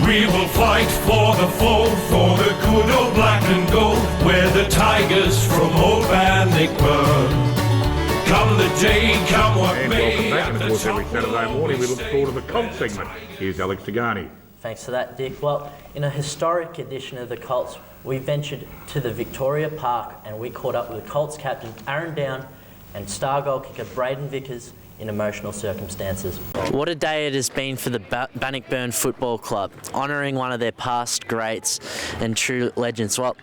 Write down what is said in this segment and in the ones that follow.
We will fight for the fold, for the good old black and gold. We're the Tigers from old Bannockburn. Come the day, come what And may. welcome back, and of course every Saturday morning we look forward to the Colts segment. Here's Alex Tagani. Thanks for that, Dick. Well, in a historic edition of the Colts, we ventured to the Victoria Park and we caught up with the Colts captain Aaron Down and star goal kicker Braden Vickers in emotional circumstances. What a day it has been for the Bannockburn Football Club, honouring one of their past greats and true legends. Well,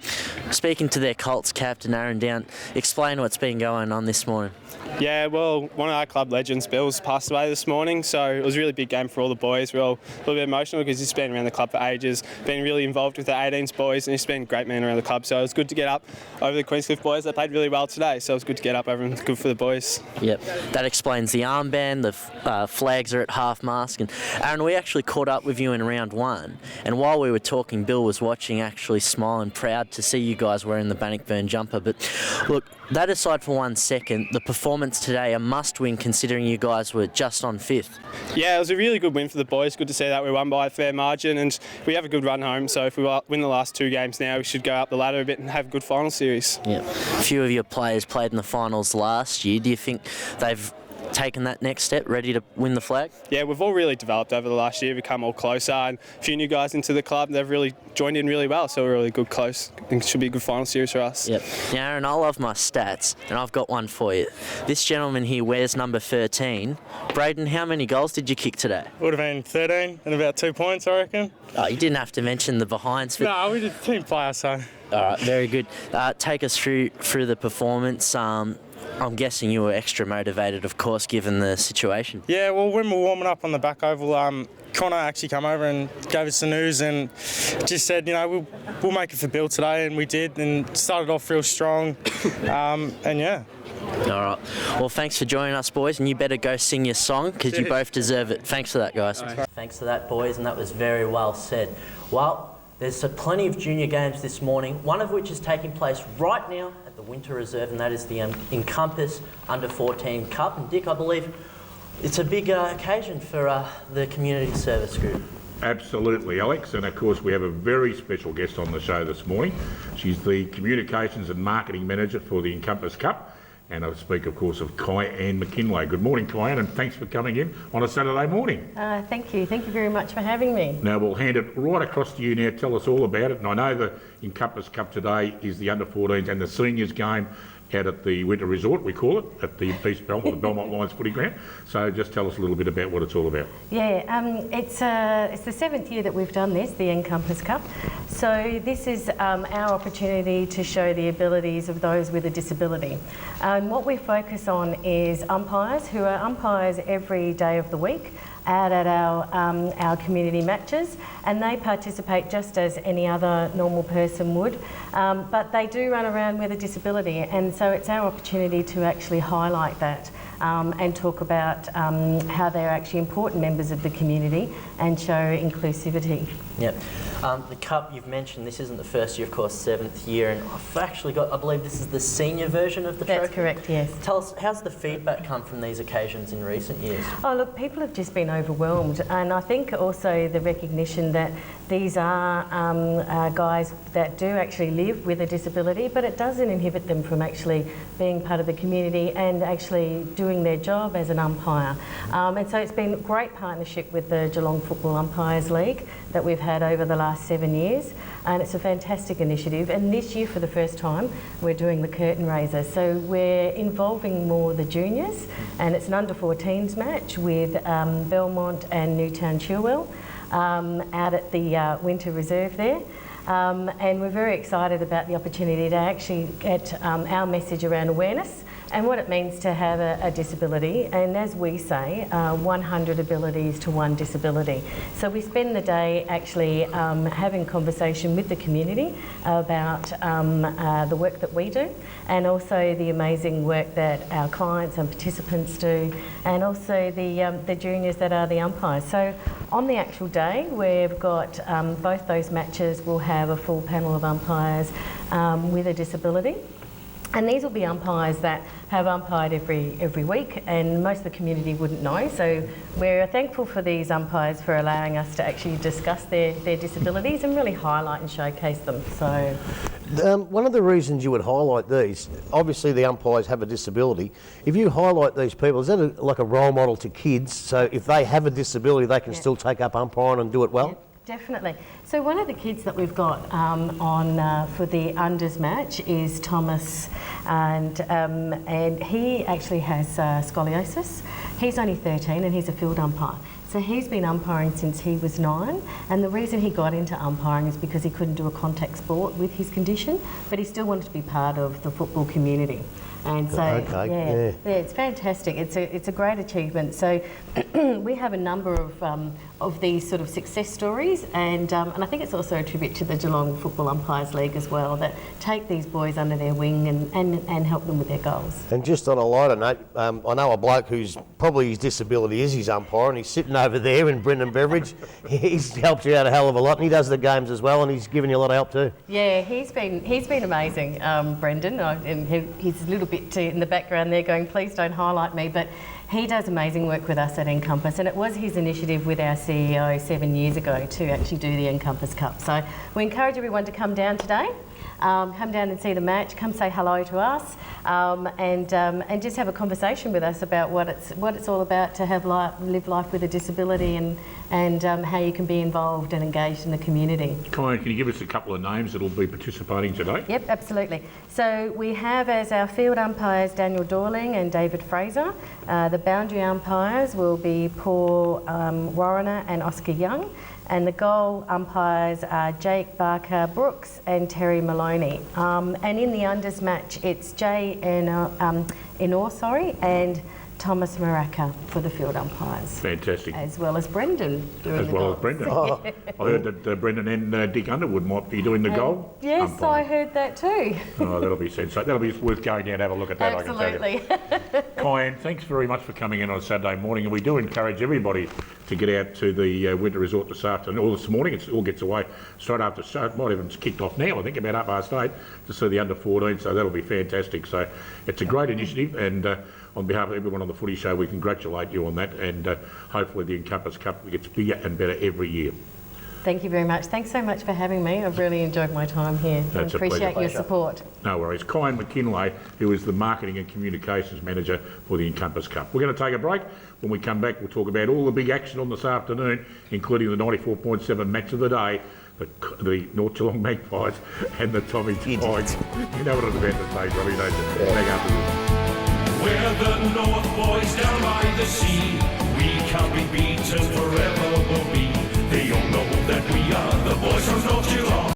speaking to their Colts captain Aaron Down, explain what's been going on this morning. Yeah, well, one of our club legends, Bill's, passed away this morning, so it was a really big game for all the boys. We're all a little bit emotional because he's been around the club for ages, been really involved with the 18s boys, and he's been a great man around the club, so it was good to get up over the Queenscliff boys. They played really well today, so it was good to get up over and good for the boys. Yep, that explains the armband, the flags are at half-mast, and Aaron, we actually caught up with you in round one, and while we were talking, Bill was watching, actually smiling, proud to see you guys wearing the Bannockburn jumper. But look, that aside for 1 second, the performance today, a must-win considering you guys were just on fifth. Yeah, it was a really good win for the boys. Good to see that we won by a fair margin, and we have a good run home, so if we win the last two games now, we should go up the ladder a bit and have a good final series. Yeah, a few of your players played in the finals last year. Do you think they've taken that next step, ready to win the flag? Yeah, we've all really developed over the last year, become all closer, and a few new guys into the club. They've really joined in really well, so we're really good, close. I think it should be a good final series for us. Yep. Now, Aaron, I love my stats, and I've got one for you. This gentleman here wears number 13. Braden, how many goals did you kick today? Would have been 13 and about 2 points, I reckon. Oh, you didn't have to mention the behinds. But... No, we did team player, so. All right, very good. Take us through the performance. I'm guessing you were extra motivated, of course, given the situation. Yeah, well, when we were warming up on the back oval, Connor actually came over and gave us the news and just said, you know, we'll make it for Bill today, and we did, and started off real strong, and yeah. All right. Well, thanks for joining us, boys, and you better go sing your song because you both deserve it. Thanks for that, guys. Thanks for that, boys, and that was very well said. Well, there's plenty of junior games this morning, one of which is taking place right now at the Winter Reserve, and that is the Encompass Under-14 Cup. And Dick, I believe it's a big occasion for the community service group. Absolutely, Alex, and of course we have a very special guest on the show this morning. She's the Communications and Marketing Manager for the Encompass Cup. And I speak, of course, of Kyanne McKinlay. Good morning, Kyanne, and thanks for coming in on a Saturday morning. Thank you. Thank you very much for having me. Now, we'll hand it right across to you now. Tell us all about it. And I know the Encompass Cup today is the under-14s and the seniors game out at the Winter Resort, we call it, at the East Belmont, the Belmont Lions footy ground. So just tell us a little bit about what it's all about. Yeah, it's the 7th year that we've done this, the Encompass Cup. So this is our opportunity to show the abilities of those with a disability. And what we focus on is umpires, who are umpires every day of the week out at our community matches, and they participate just as any other normal person would, but they do run around with a disability, and so it's our opportunity to actually highlight that and talk about how they're actually important members of the community and show inclusivity. Yep. The Cup, you've mentioned, this isn't the first year, of course, 7th year, and I've actually got, I believe this is the senior version of the trophy. That's correct, yes. Tell us, how's the feedback come from these occasions in recent years? Oh, look, people have just been overwhelmed, and I think also the recognition that these are guys that do actually live with a disability, but it doesn't inhibit them from actually being part of the community and actually doing their job as an umpire. And so it's been a great partnership with the Geelong Football Umpires League that we've had over the last 7 years, and it's a fantastic initiative. And this year, for the first time, we're doing the curtain raiser. So we're involving more the juniors, and it's an under-14s match with Belmont and Newtown Chilwell out at the Winter Reserve there. And we're very excited about the opportunity to actually get our message around awareness and what it means to have a disability, and as we say, 100 abilities to 1 disability. So we spend the day actually having conversation with the community about the work that we do, and also the amazing work that our clients and participants do, and also the juniors that are the umpires. So on the actual day, we've got both those matches will have a full panel of umpires with a disability. And these will be umpires that have umpired every week, and most of the community wouldn't know. So we're thankful for these umpires for allowing us to actually discuss their disabilities and really highlight and showcase them. So one of the reasons you would highlight these, obviously the umpires have a disability. If you highlight these people, is that like a role model to kids? So if they have a disability, they can still take up umpiring and do it well? Definitely. So one of the kids that we've got for the unders match is Thomas, and he actually has scoliosis. He's only 13 and he's a field umpire. So he's been umpiring since he was 9, and the reason he got into umpiring is because he couldn't do a contact sport with his condition, but he still wanted to be part of the football community. And so, yeah, it's fantastic. It's a great achievement. So we have a number of these sort of success stories, and I think it's also a tribute to the Geelong Football Umpires League as well, that take these boys under their wing and help them with their goals. And just on a lighter note, I know a bloke who's probably his disability is his umpire, and he's sitting over there in Brendan Beveridge. He's helped you out a hell of a lot, and he does the games as well, and he's given you a lot of help too. Yeah, he's been amazing, Brendan, and he's a little bit in the background there going, please don't highlight me, but he does amazing work with us at Encompass, and it was his initiative with our CEO 7 years ago to actually do the Encompass Cup. So we encourage everyone to come down today. Come down and see the match, come say hello to us, and just have a conversation with us about what it's all about to live life with a disability, and how you can be involved and engaged in the community. Kyan, can you give us a couple of names that will be participating today? Yep, absolutely. So we have as our field umpires Daniel Dorling and David Fraser. The boundary umpires will be Paul Warrener and Oscar Young. And the goal umpires are Jake Barker Brooks and Terry Maloney. And in the unders match, it's Jay Enor, and Thomas Maraca for the field umpires. Fantastic. As well as Brendan doing as the well goals. as Brendan. Oh. I heard that Brendan and Dick Underwood might be doing the goal. Yes, umpiring. I heard that too. Oh, that'll be sensational. That'll be worth going down and have a look at that. Absolutely. I can tell you. Kyan, thanks very much for coming in on a Saturday morning, and we do encourage everybody to get out to the winter resort this afternoon or this morning. It all gets away straight after start. It might even kicked off now, I think, about 8:30 to see the under 14. So that'll be fantastic. So it's a great initiative, and on behalf of everyone on the Footy Show, we congratulate you on that, and hopefully the Encompass Cup gets bigger and better every year. Thank you very much. Thanks so much for having me. I've really enjoyed my time here. That's I appreciate your support. No worries. Kyan McKinlay, who is the Marketing and Communications Manager for the Encompass Cup. We're going to take a break. When we come back, we'll talk about all the big action on this afternoon, including the 94.7 match of the day, the North Geelong Magpies and the Tommy Tigers. You know what I was about to say, Robbie, don't you? Back after this. We're the North Boys down by the sea. We can't be beaten, forever will be. They all know that we are the boys from North.